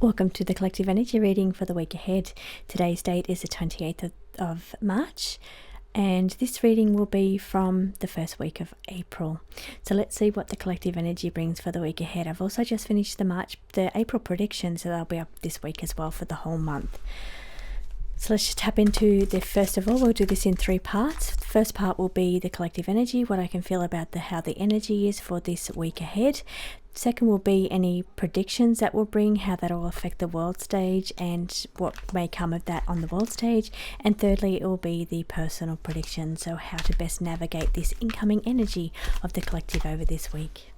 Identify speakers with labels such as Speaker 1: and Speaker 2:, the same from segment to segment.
Speaker 1: Welcome to the collective energy reading for the week ahead. Today's date is the 28th of March, and this reading will be from the first week of April. So let's see what the collective energy brings for the week ahead. I've also just finished the April predictions, so they'll be up this week as well for the whole month. So let's just tap into first of all, we'll do this in 3 parts. The first part will be the collective energy, what I can feel about how the energy is for this week ahead. Second will be any predictions that will bring, how that will affect the world stage and what may come of that on the world stage. And thirdly, it will be the personal prediction, so how to best navigate this incoming energy of the collective over this week.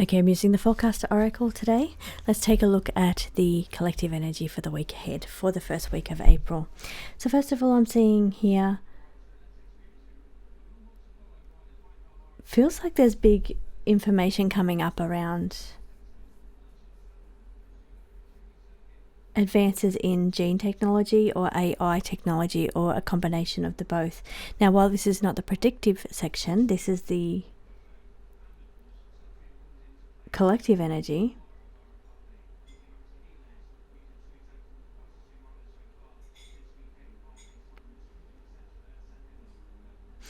Speaker 1: Okay, I'm using the Forecaster Oracle today. Let's take a look at the collective energy for the week ahead, for the first week of April. So first of all, I'm seeing here, feels like there's big information coming up around advances in gene technology or AI technology, or a combination of the both. Now, while this is not the predictive section, this is the collective energy.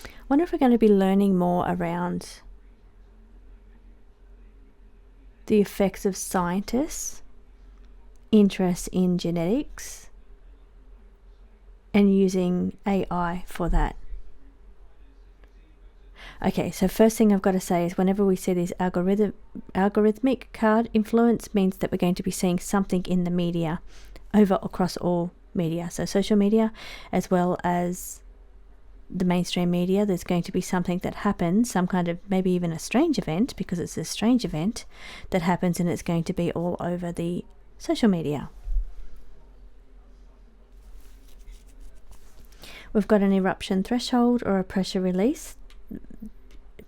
Speaker 1: I wonder if we're going to be learning more around the effects of scientists' interest in genetics and using AI for that. Okay, so first thing I've got to say is whenever we see this algorithmic card influence, means that we're going to be seeing something in the media across all media. So social media as well as the mainstream media, there's going to be something that happens, some kind of, maybe even a strange event, because it's a strange event that happens, and it's going to be all over the social media. We've got an eruption threshold or a pressure release.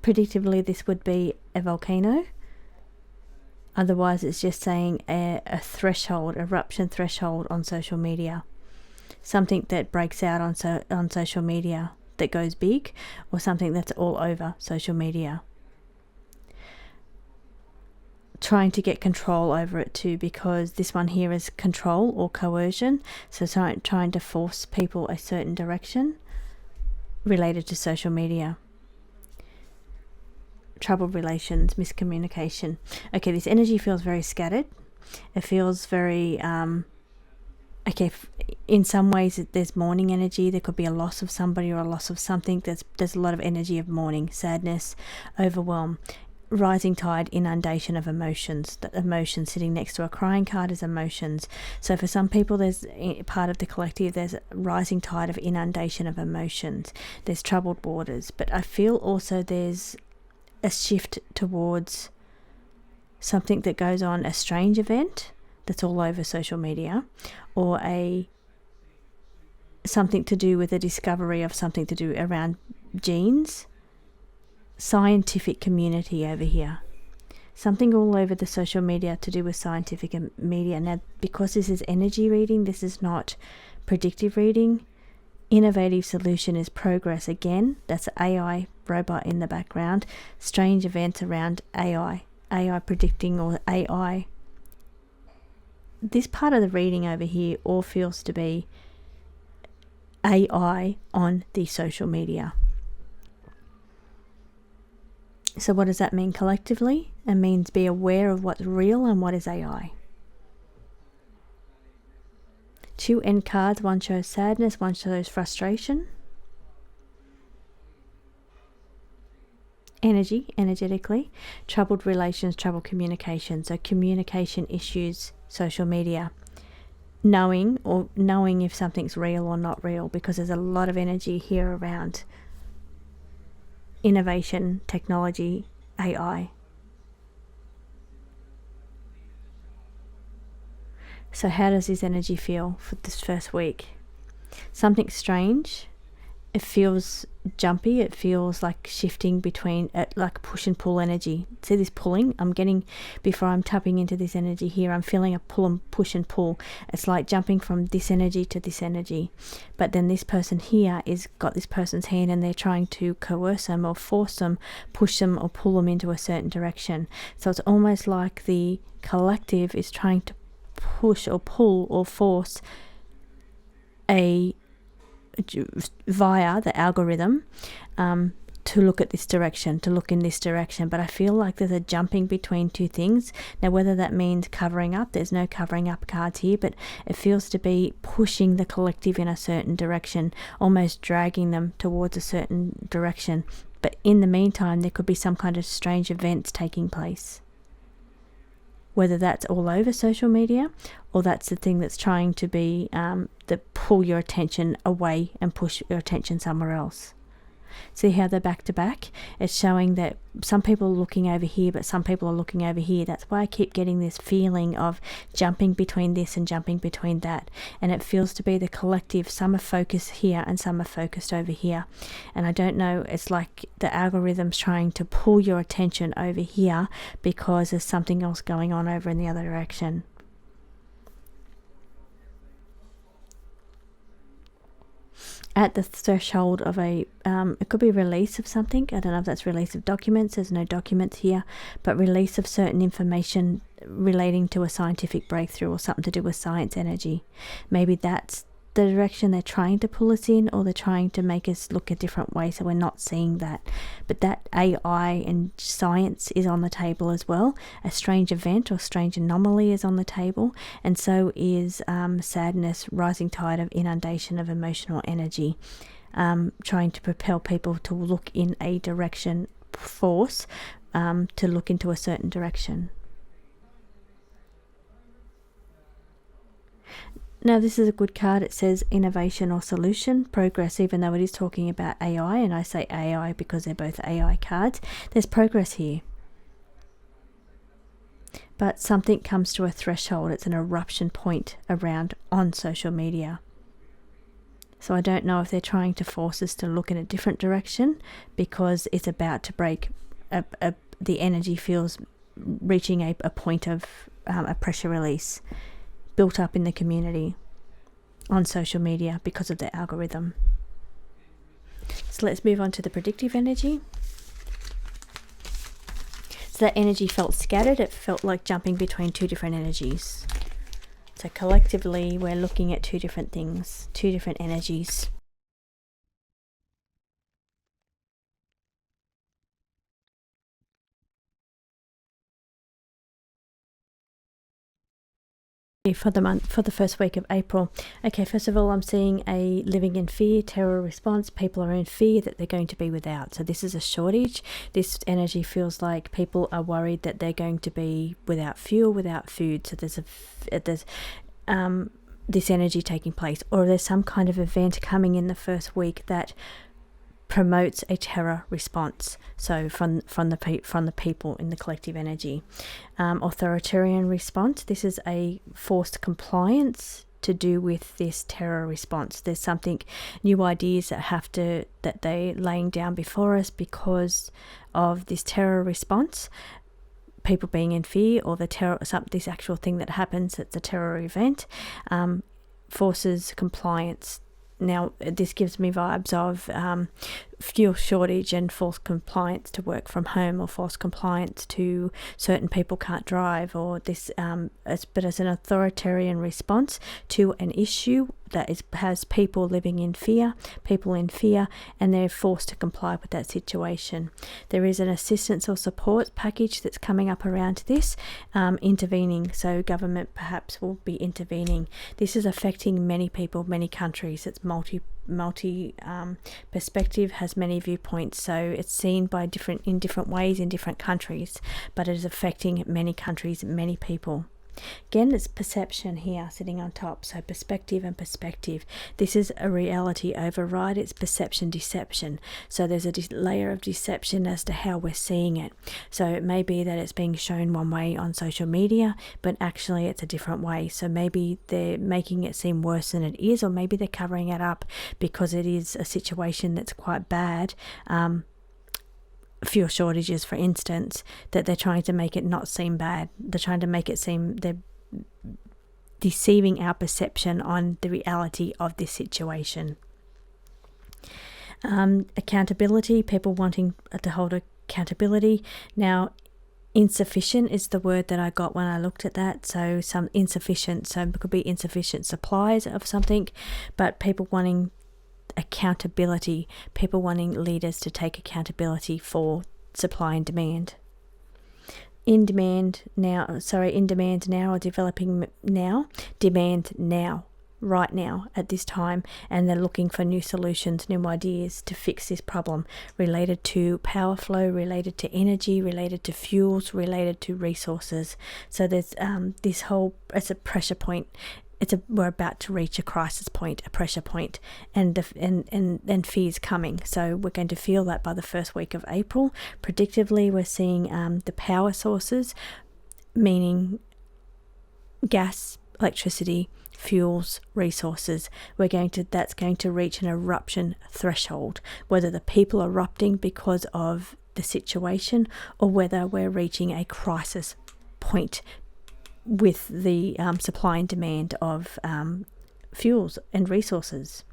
Speaker 1: Predictably, this would be a volcano. Otherwise, it's just saying a threshold, eruption threshold on social media. Something that breaks out on social media that goes big, or something that's all over social media. Trying to get control over it too, because this one here is control or coercion. So trying to force people a certain direction related to social media. Troubled relations, miscommunication. Okay, this energy feels very scattered. It feels very in some ways there's mourning energy. There could be a loss of somebody or a loss of something. There's a lot of energy of mourning, sadness, overwhelm, rising tide, inundation of emotions. That emotion sitting next to a crying card is emotions. So for some people, there's part of the collective, there's a rising tide of inundation of emotions. There's troubled waters, but I feel also there's a shift towards something that goes on, a strange event that's all over social media, or something to do with a discovery of something to do around genes, scientific community over here. Something all over the social media to do with scientific media. Now, because this is energy reading, this is not predictive reading. Innovative solution is progress again. That's AI robot in the background. Strange events around AI predicting, or AI this part of the reading over here all feels to be AI on the social media. So what does that mean collectively? It means be aware of what's real and what is AI. Two end cards, one shows sadness, one shows frustration. Energetically, troubled relations, troubled communication. So communication issues, social media. Knowing if something's real or not real, because there's a lot of energy here around innovation, technology, AI. So how does this energy feel for this first week? Something strange. It feels jumpy. It feels like shifting between, like push and pull energy. See this pulling? Before I'm tapping into this energy here, I'm feeling a pull and push and pull. It's like jumping from this energy to this energy. But then this person here is got this person's hand and they're trying to coerce them or force them, push them or pull them into a certain direction. So it's almost like the collective is trying to push or pull or force via the algorithm to look at this direction, to look in this direction. But I feel like there's a jumping between two things. Now, whether that means covering up, there's no covering up cards here, but it feels to be pushing the collective in a certain direction, almost dragging them towards a certain direction. But in the meantime, there could be some kind of strange events taking place. Whether that's all over social media or that's the thing that's trying to be that pull your attention away and push your attention somewhere else. See how they're back to back? It's showing that some people are looking over here, but some people are looking over here. That's why I keep getting this feeling of jumping between this and jumping between that. And it feels to be the collective. Some are focused here and some are focused over here. And I don't know, it's like the algorithm's trying to pull your attention over here because there's something else going on over in the other direction. At the threshold of it could be release of something. I don't know if that's release of documents. There's no documents here, but release of certain information relating to a scientific breakthrough or something to do with science energy. Maybe that's the direction they're trying to pull us in, or they're trying to make us look a different way so we're not seeing that. But that AI and science is on the table as well. A strange event or strange anomaly is on the table, and so is sadness, rising tide of inundation of emotional energy, trying to propel people to look in a direction, force to look into a certain direction. Now this is a good card. It says innovation or solution, progress, even though it is talking about AI, and I say AI because they're both AI cards. There's progress here. But something comes to a threshold. It's an eruption point around on social media. So I don't know if they're trying to force us to look in a different direction because it's about to break. The energy feels reaching a point of a pressure release built up in the community on social media because of the algorithm. So let's move on to the predictive energy. So that energy felt scattered. It felt like jumping between two different energies. So collectively, we're looking at two different things, two different energies. For the first week of April. Okay, first of all, I'm seeing a living in fear, terror response. People are in fear that they're going to be without. So this is a shortage. This energy feels like people are worried that they're going to be without fuel, without food. So there's this energy taking place, or there's some kind of event coming in the first week that promotes a terror response. So from the people in the collective energy. Authoritarian response. This is a forced compliance to do with this terror response. There's something, new ideas that they're laying down before us because of this terror response. People being in fear, or this actual thing that happens, it's a terror event, forces compliance. Now, this gives me vibes of fuel shortage and forced compliance to work from home, or forced compliance to certain people can't drive, or this but as an authoritarian response to an issue that has people living in fear, and they're forced to comply with that situation. There is an assistance or support package that's coming up around this, intervening. So government perhaps will be intervening. This is affecting many people, many countries. It's multi perspective, has many viewpoints, so it's seen by in different ways in different countries, but it is affecting many countries, many people. Again, it's perception here sitting on top, so perspective and perspective. This is a reality override, it's perception deception. So there's a layer of deception as to how we're seeing it. So it may be that it's being shown one way on social media, but actually it's a different way. So maybe they're making it seem worse than it is, or maybe they're covering it up because it is a situation that's quite bad. Fuel shortages, for instance, that they're trying to make it not seem bad. They're trying to make it seem they're deceiving our perception on the reality of this situation. Accountability, people wanting to hold accountability. Now, insufficient is the word that I got when I looked at that. So some insufficient, so it could be insufficient supplies of something, but people wanting accountability, people wanting leaders to take accountability for supply and demand. In demand now, or developing now, demand now, right now, at this time, and they're looking for new solutions, new ideas to fix this problem, related to power flow, related to energy, related to fuels, related to resources. So there's this whole, it's a pressure point. We're about to reach a crisis point, a pressure point, and fear's coming. So we're going to feel that by the first week of April. Predictively, we're seeing the power sources, meaning gas, electricity, fuels, resources. That's going to reach an eruption threshold, whether the people are erupting because of the situation, or whether we're reaching a crisis point with the supply and demand of fuels and resources.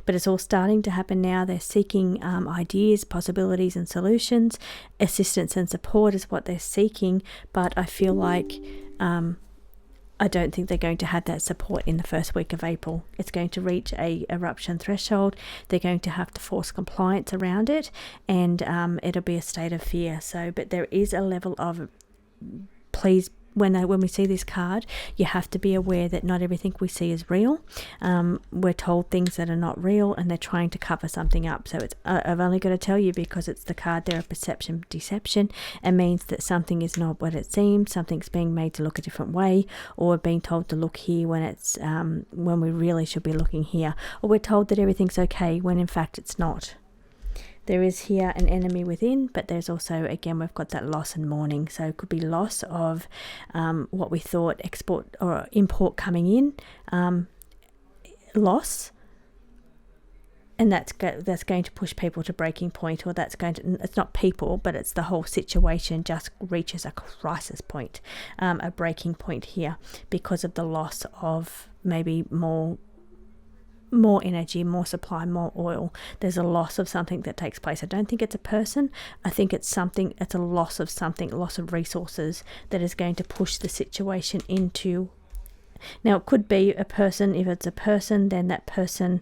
Speaker 1: But it's all starting to happen now. They're seeking ideas, possibilities and solutions. Assistance and support is what they're seeking, but I feel like I don't think they're going to have that support in the first week of April. It's going to reach a eruption threshold. They're going to have to force compliance around it, and it'll be a state of fear. So, but there is a level of, please, when we see this card, you have to be aware that not everything we see is real. We're told things that are not real, and they're trying to cover something up. So it's I've only got to tell you because it's the card there of perception deception. It means that something is not what it seems. Something's being made to look a different way, or we're being told to look here when it's when we really should be looking here, or we're told that everything's okay when in fact it's not. There is here an enemy within, but there's also, again, we've got that loss and mourning. So it could be loss of what we thought export or import coming in, loss, and that's going to push people to breaking point, or it's not people, but it's the whole situation just reaches a crisis point, a breaking point here because of the loss of maybe more energy, more supply, more oil. There's a loss of something that takes place. I don't think it's a person. I think it's something, it's a loss of something, loss of resources that is going to push the situation into. Now, it could be a person. If it's a person, then that person,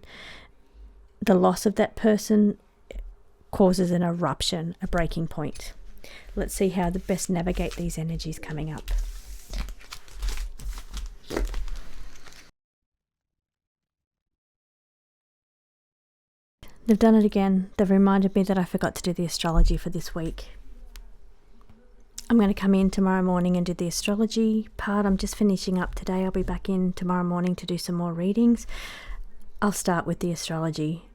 Speaker 1: the loss of that person causes an eruption, a breaking point. Let's see how to best navigate these energies coming up. They've done it again. They've reminded me that I forgot to do the astrology for this week. I'm going to come in tomorrow morning and do the astrology part. I'm just finishing up today. I'll be back in tomorrow morning to do some more readings. I'll start with the astrology.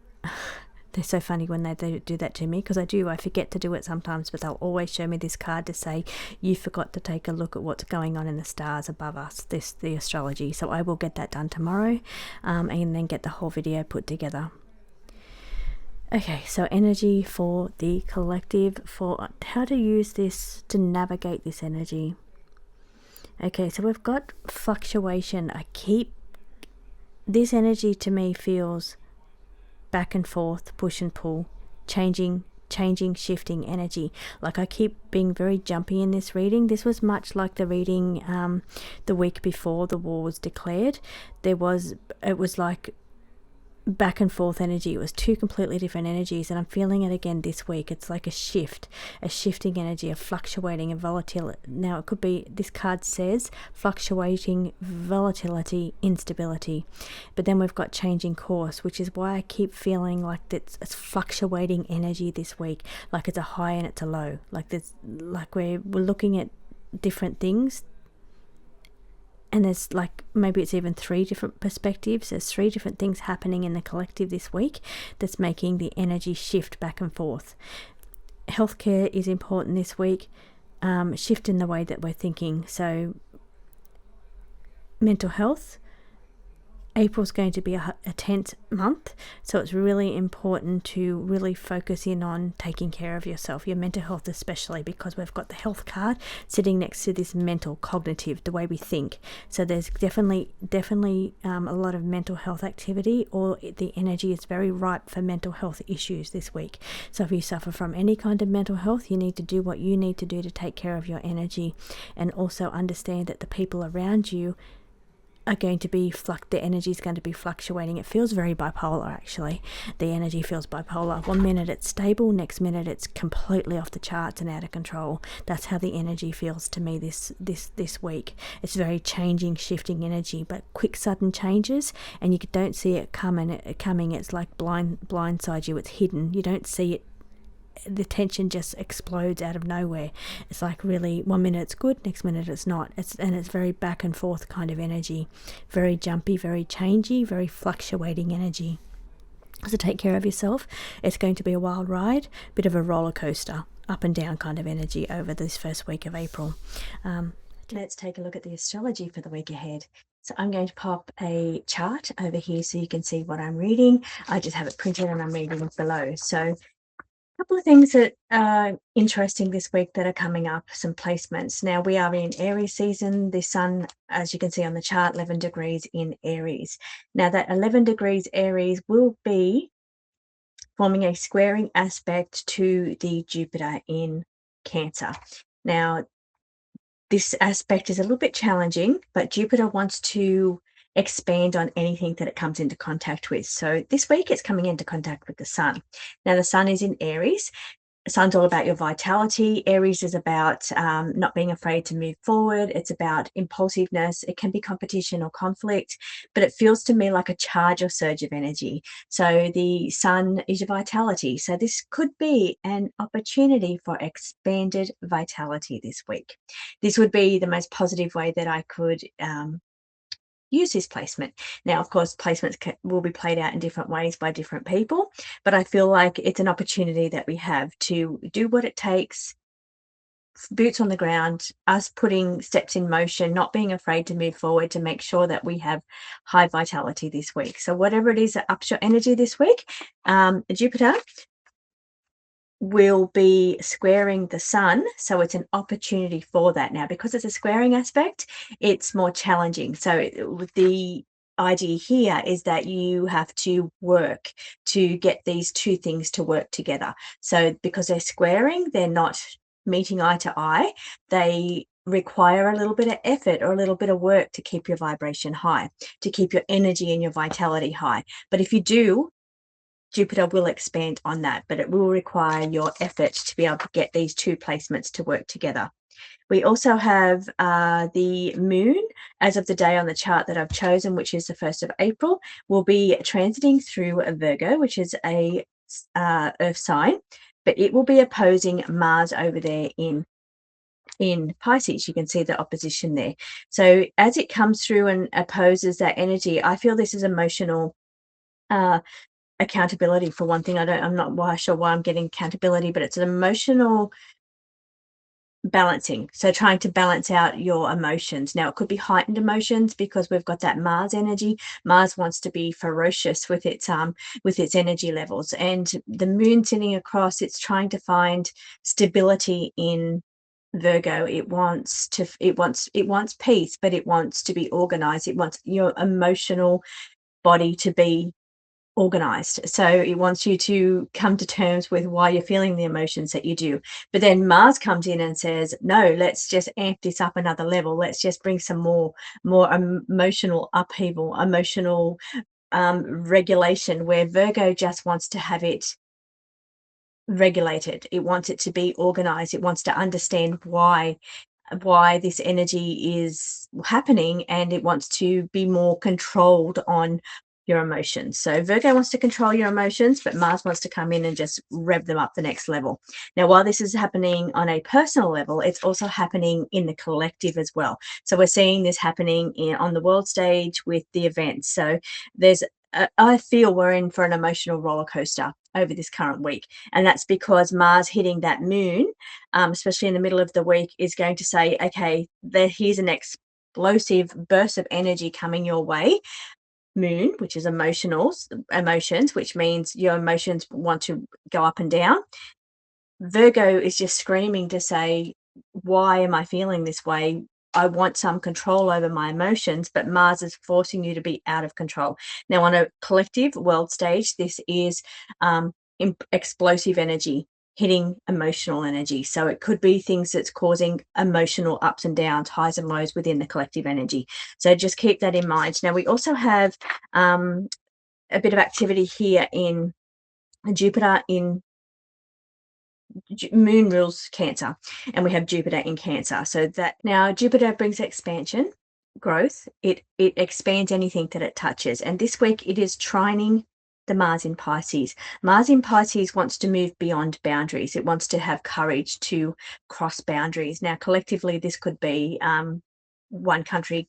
Speaker 1: They're so funny when they do that to me, because I forget to do it sometimes, but they'll always show me this card to say, you forgot to take a look at what's going on in the stars above us, the astrology. So I will get that done tomorrow, and then get the whole video put together. Okay, so energy for the collective, for how to use this to navigate this energy. Okay, so we've got fluctuation. This energy to me feels back and forth, push and pull, changing, shifting energy. Like, I keep being very jumpy in this reading. This was much like the reading the week before the war was declared. It was like back and forth energy. It was two completely different energies, and I'm feeling it again this week. It's like a shifting energy, a fluctuating and volatility. Now, it could be, this card says fluctuating, volatility, instability, but then we've got changing course, which is why I keep feeling like it's fluctuating energy this week. Like, it's a high and it's a low. Like we're looking at different things, and there's like, maybe it's even three different perspectives. There's three different things happening in the collective this week that's making the energy shift back and forth. Healthcare is important this week. Shift in the way that we're thinking. So mental health. April's going to be a tense month, so it's really important to really focus in on taking care of yourself, your mental health especially, because we've got the health card sitting next to this mental, cognitive, the way we think. So there's definitely a lot of mental health activity, or the energy is very ripe for mental health issues this week. So if you suffer from any kind of mental health, you need to do what you need to do to take care of your energy, and also understand that the people around you are going to be the energy is going to be fluctuating. It feels very bipolar, actually. The energy feels bipolar. One minute it's stable, next minute it's completely off the charts and out of control. That's how the energy feels to me this week. It's very changing, shifting energy, but quick, sudden changes, and you don't see it coming. It's like blindside you. It's hidden. You don't see it. The tension just explodes out of nowhere. It's like, really, one minute it's good, next minute it's not. It's very back and forth kind of energy, very jumpy, very changey, very fluctuating energy. So take care of yourself. It's going to be a wild ride, bit of a roller coaster, up and down kind of energy over this first week of April. Let's take a look at the astrology for the week ahead. So I'm going to pop a chart over here so you can see what I'm reading. I just have it printed and I'm reading it below. So couple of things that are interesting this week that are coming up, some placements. Now, we are in Aries season. The sun, as you can see on the chart, 11 degrees in Aries. Now, that 11 degrees Aries will be forming a squaring aspect to the Jupiter in Cancer. Now, this aspect is a little bit challenging, but Jupiter wants to expand on anything that it comes into contact with. So this week it's coming into contact with the sun. Now, the sun is in Aries. The sun's all about your vitality. Aries is about not being afraid to move forward. It's about impulsiveness. It can be competition or conflict, but it feels to me like a charge or surge of energy. So the sun is your vitality. So this could be an opportunity for expanded vitality this week. This would be the most positive way that I could use this placement. Now, of course, placements will be played out in different ways by different people, but I feel like it's an opportunity that we have to do what it takes, boots on the ground, us putting steps in motion, not being afraid to move forward, to make sure that we have high vitality this week. So whatever it is that ups your energy this week, Jupiter will be squaring the sun, so it's an opportunity for that. Now, because it's a squaring aspect, it's more challenging. So the idea here is that you have to work to get these two things to work together. So because they're squaring, they're not meeting eye to eye. They require a little bit of effort or a little bit of work to keep your vibration high, to keep your energy and your vitality high. But if you do, Jupiter will expand on that, but it will require your effort to be able to get these two placements to work together. We also have the moon, as of the day on the chart that I've chosen, which is the 1st of April, will be transiting through a Virgo, which is a earth sign, but it will be opposing Mars over there in Pisces. You can see the opposition there. So as it comes through and opposes that energy, I feel this is emotional accountability. For one thing, I'm not sure why I'm getting accountability, but it's an emotional balancing. So trying to balance out your emotions. Now, it could be heightened emotions because we've got that Mars energy. Mars wants to be ferocious with its energy levels, and the moon sitting across, it's trying to find stability in Virgo. It wants peace, but it wants to be organized. It wants your emotional body to be organized. So it wants you to come to terms with why you're feeling the emotions that you do. But then Mars comes in and says, no, let's just amp this up another level. Let's just bring some more emotional upheaval, emotional regulation, where Virgo just wants to have it regulated. It wants it to be organized. It wants to understand why this energy is happening, and it wants to be more controlled on your emotions. So Virgo wants to control your emotions, but Mars wants to come in and just rev them up the next level. Now, while this is happening on a personal level, it's also happening in the collective as well. So we're seeing this happening on the world stage with the events. So there's I feel we're in for an emotional roller coaster over this current week, and that's because Mars hitting that moon, especially in the middle of the week, is going to say, okay, here's an explosive burst of energy coming your way. Moon, which is emotions, which means your emotions want to go up and down. Virgo is just screaming to say, why am I feeling this way? I want some control over my emotions, but Mars is forcing you to be out of control. Now, on a collective world stage, this is explosive energy hitting emotional energy. So it could be things that's causing emotional ups and downs, highs and lows within the collective energy. So just keep that in mind. Now, we also have a bit of activity here in Jupiter in Moon rules Cancer, and we have Jupiter in Cancer. So that now Jupiter brings expansion, growth. It expands anything that it touches. And this week it is trining the Mars in Pisces. Mars in Pisces wants to move beyond boundaries. It wants to have courage to cross boundaries. Now, collectively, this could be one country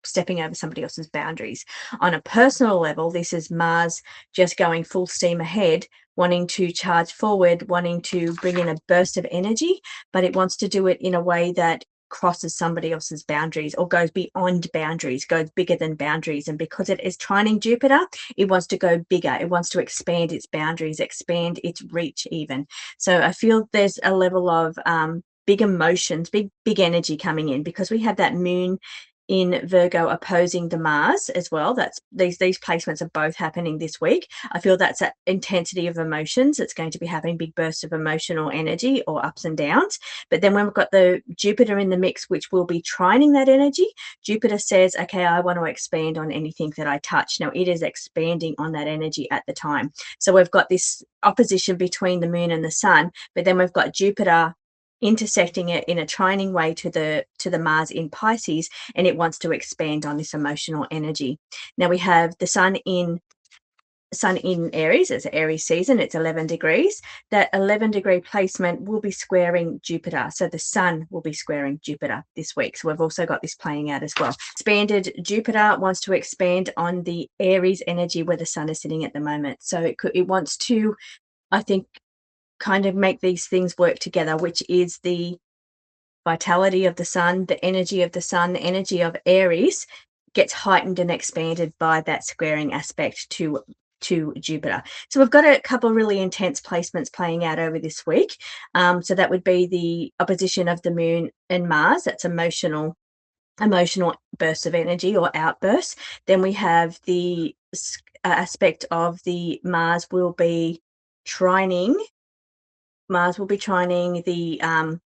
Speaker 1: stepping over somebody else's boundaries. On a personal level, this is Mars just going full steam ahead, wanting to charge forward, wanting to bring in a burst of energy, but it wants to do it in a way that crosses somebody else's boundaries or goes beyond boundaries, goes bigger than boundaries. And because it is trining Jupiter, it wants to go bigger. It wants to expand its boundaries, expand its reach even. So I feel there's a level of big emotions, big energy coming in, because we have that moon in Virgo opposing the Mars as well. That's these placements are both happening this week. I feel that's that intensity of emotions that's going to be having big bursts of emotional energy or ups and downs. But then when we've got the Jupiter in the mix, which will be trining that energy, Jupiter says, okay, I want to expand on anything that I touch. Now it is expanding on that energy at the time. So we've got this opposition between the moon and the sun, but then we've got Jupiter intersecting it in a trining way to the Mars in Pisces, and it wants to expand on this emotional energy. Now we have the sun in Aries. It's Aries season. It's 11 degrees. That 11-degree placement will be squaring Jupiter. So the sun will be squaring Jupiter this week. So we've also got this playing out as well. Expanded Jupiter wants to expand on the Aries energy where the sun is sitting at the moment. So it wants to, I think, kind of make these things work together, which is the vitality of the sun, the energy of the sun, the energy of Aries gets heightened and expanded by that squaring aspect to Jupiter. So we've got a couple of really intense placements playing out over this week. So that would be the opposition of the moon and Mars. That's emotional bursts of energy or outbursts. Then we have the aspect of the Mars will be trining the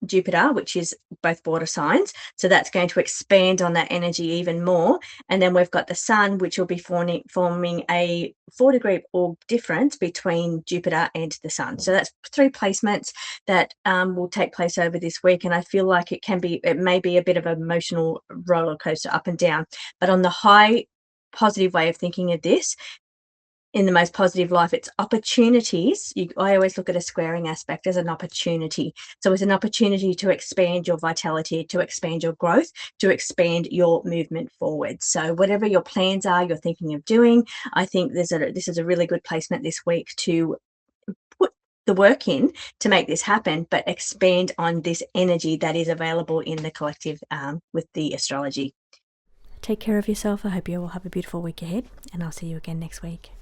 Speaker 1: Jupiter, which is both border signs. So that's going to expand on that energy even more. And then we've got the sun, which will be forming a 4-degree orb difference between Jupiter and the sun. So that's 3 placements that will take place over this week. And I feel like it may be a bit of an emotional roller coaster up and down. But on the high positive way of thinking of this, in the most positive life, it's opportunities. I always look at a squaring aspect as an opportunity. So it's an opportunity to expand your vitality, to expand your growth, to expand your movement forward. So whatever your plans are, you're thinking of doing, I think this is a really good placement this week to put the work in to make this happen, but expand on this energy that is available in the collective with the astrology. Take care of yourself. I hope you all have a beautiful week ahead, and I'll see you again next week.